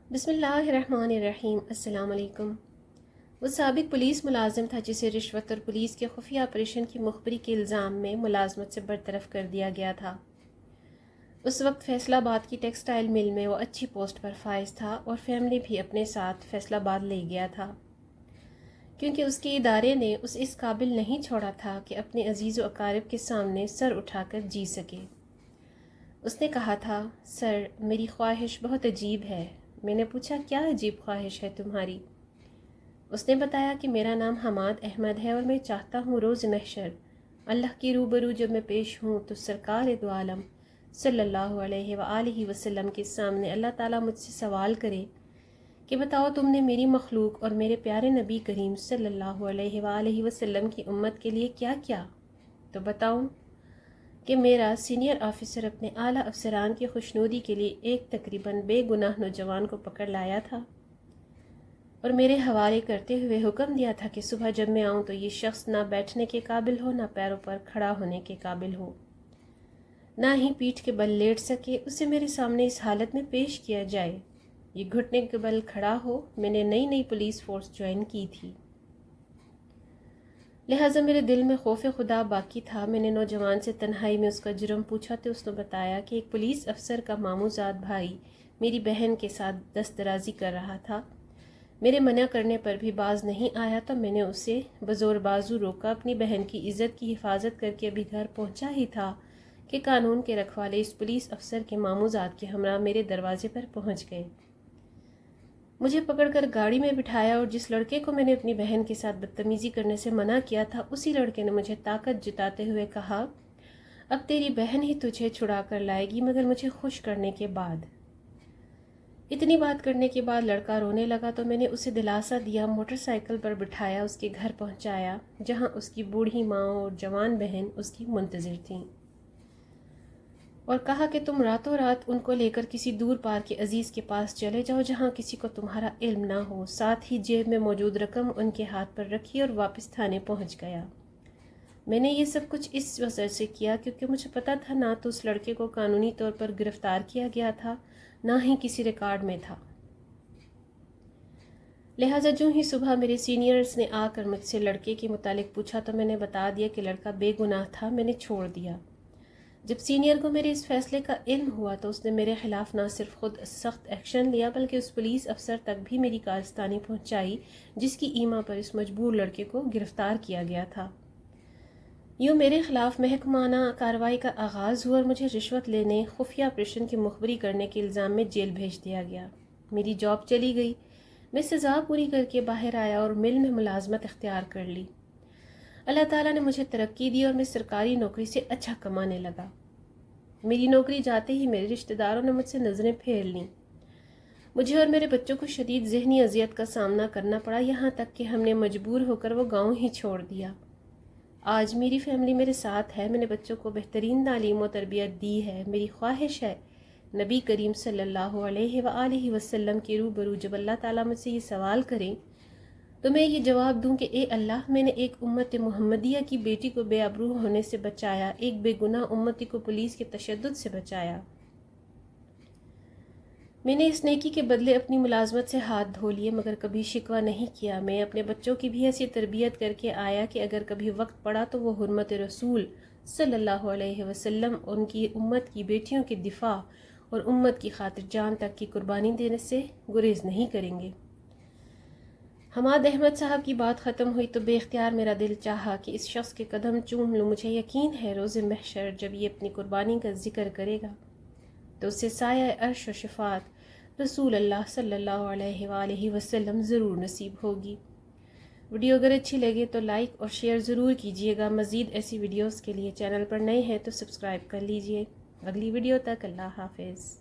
بسم اللہ الرحمن الرحیم۔ السلام علیکم۔ وہ سابق پولیس ملازم تھا جسے رشوت اور پولیس کے خفیہ آپریشن کی مخبری کے الزام میں ملازمت سے برطرف کر دیا گیا تھا۔ اس وقت فیصل آباد کی ٹیکسٹائل مل میں وہ اچھی پوسٹ پر فائز تھا اور فیملی بھی اپنے ساتھ فیصل آباد لے گیا تھا، کیونکہ اس کے ادارے نے اس قابل نہیں چھوڑا تھا کہ اپنے عزیز و اقارب کے سامنے سر اٹھا کر جی سکے۔ اس نے کہا تھا، سر میری خواہش بہت عجیب ہے۔ میں نے پوچھا، کیا عجیب خواہش ہے تمہاری؟ اس نے بتایا کہ میرا نام حماد احمد ہے اور میں چاہتا ہوں روز محشر اللہ کی روبرو جب میں پیش ہوں تو سرکار دو عالم صلی اللہ علیہ وآلہ وسلم کے سامنے اللہ تعالیٰ مجھ سے سوال کرے کہ بتاؤ تم نے میری مخلوق اور میرے پیارے نبی کریم صلی اللہ علیہ وآلہ وسلم کی امت کے لیے کیا کیا؟ تو بتاؤں کہ میرا سینئر آفیسر اپنے اعلیٰ افسران کی خوشنودی کے لیے ایک تقریباً بے گناہ نوجوان کو پکڑ لایا تھا اور میرے حوالے کرتے ہوئے حکم دیا تھا کہ صبح جب میں آؤں تو یہ شخص نہ بیٹھنے کے قابل ہو، نہ پیروں پر کھڑا ہونے کے قابل ہو، نہ ہی پیٹھ کے بل لیٹ سکے۔ اسے میرے سامنے اس حالت میں پیش کیا جائے، یہ گھٹنے کے بل کھڑا ہو۔ میں نے نئی پولیس فورس جوائن کی تھی، لہٰذا میرے دل میں خوف خدا باقی تھا۔ میں نے نوجوان سے تنہائی میں اس کا جرم پوچھا تو اس نے بتایا کہ ایک پولیس افسر کا ماموزاد بھائی میری بہن کے ساتھ دست درازی کر رہا تھا۔ میرے منع کرنے پر بھی باز نہیں آیا تو میں نے اسے بزور بازو روکا۔ اپنی بہن کی عزت کی حفاظت کر کے ابھی گھر پہنچا ہی تھا کہ قانون کے رکھوالے اس پولیس افسر کے ماموزاد کے ہمراہ میرے دروازے پر پہنچ گئے، مجھے پکڑ کر گاڑی میں بٹھایا اور جس لڑکے کو میں نے اپنی بہن کے ساتھ بدتمیزی کرنے سے منع کیا تھا اسی لڑکے نے مجھے طاقت جتاتے ہوئے کہا، اب تیری بہن ہی تجھے چھڑا کر لائے گی مگر مجھے خوش کرنے کے بعد۔ اتنی بات کرنے کے بعد لڑکا رونے لگا تو میں نے اسے دلاسا دیا، موٹر سائیکل پر بٹھایا، اس کے گھر پہنچایا جہاں اس کی بوڑھی ماں اور جوان بہن اس کی منتظر تھیں، اور کہا کہ تم راتوں رات ان کو لے کر کسی دور پار کے عزیز کے پاس چلے جاؤ جہاں کسی کو تمہارا علم نہ ہو۔ ساتھ ہی جیب میں موجود رقم ان کے ہاتھ پر رکھی اور واپس تھانے پہنچ گیا۔ میں نے یہ سب کچھ اس وجہ سے کیا کیونکہ مجھے پتا تھا نہ تو اس لڑکے کو قانونی طور پر گرفتار کیا گیا تھا، نہ ہی کسی ریکارڈ میں تھا، لہٰذا جو ہی صبح میرے سینئرز نے آ کر مجھ سے لڑکے کے متعلق پوچھا تو میں نے بتا دیا کہ لڑکا بے گناہ تھا، میں نے چھوڑ دیا۔ جب سینئر کو میرے اس فیصلے کا علم ہوا تو اس نے میرے خلاف نہ صرف خود سخت ایکشن لیا بلکہ اس پولیس افسر تک بھی میری کارستانی پہنچائی جس کی ایما پر اس مجبور لڑکے کو گرفتار کیا گیا تھا۔ یوں میرے خلاف محکمانہ کارروائی کا آغاز ہوا اور مجھے رشوت لینے، خفیہ آپریشن کی مخبری کرنے کے الزام میں جیل بھیج دیا گیا۔ میری جاب چلی گئی، میں سزا پوری کر کے باہر آیا اور مل میں ملازمت اختیار کر لی۔ اللہ تعالیٰ نے مجھے ترقی دی اور میں سرکاری نوکری سے اچھا کمانے لگا۔ میری نوکری جاتے ہی میرے رشتہ داروں نے مجھ سے نظریں پھیر لیں۔ مجھے اور میرے بچوں کو شدید ذہنی اذیت کا سامنا کرنا پڑا، یہاں تک کہ ہم نے مجبور ہو کر وہ گاؤں ہی چھوڑ دیا۔ آج میری فیملی میرے ساتھ ہے، میں نے بچوں کو بہترین تعلیم و تربیت دی ہے۔ میری خواہش ہے نبی کریم صلی اللہ علیہ وآلہ وسلم کے روبرو جب اللہ تعالیٰ مجھ سے یہ سوال کریں تو میں یہ جواب دوں کہ اے اللہ، میں نے ایک امت محمدیہ کی بیٹی کو بے آبرو ہونے سے بچایا، ایک بے گناہ امتی کو پولیس کے تشدد سے بچایا۔ میں نے اس نیکی کے بدلے اپنی ملازمت سے ہاتھ دھو لیے مگر کبھی شکوہ نہیں کیا۔ میں اپنے بچوں کی بھی ایسی تربیت کر کے آیا کہ اگر کبھی وقت پڑا تو وہ حرمت رسول صلی اللہ علیہ وسلم، ان کی امت کی بیٹیوں کے دفاع اور امت کی خاطر جان تک کی قربانی دینے سے گریز نہیں کریں گے۔ حماد احمد صاحب کی بات ختم ہوئی تو بے اختیار میرا دل چاہا کہ اس شخص کے قدم چوم لوں۔ مجھے یقین ہے روز محشر جب یہ اپنی قربانی کا ذکر کرے گا تو اسے سایہ عرش و شفاعت رسول اللہ صلی اللہ علیہ وآلہ وسلم ضرور نصیب ہوگی۔ ویڈیو اگر اچھی لگے تو لائک اور شیئر ضرور کیجیے گا۔ مزید ایسی ویڈیوز کے لیے چینل پر نئے ہیں تو سبسکرائب کر لیجیے۔ اگلی ویڈیو تک اللہ حافظ۔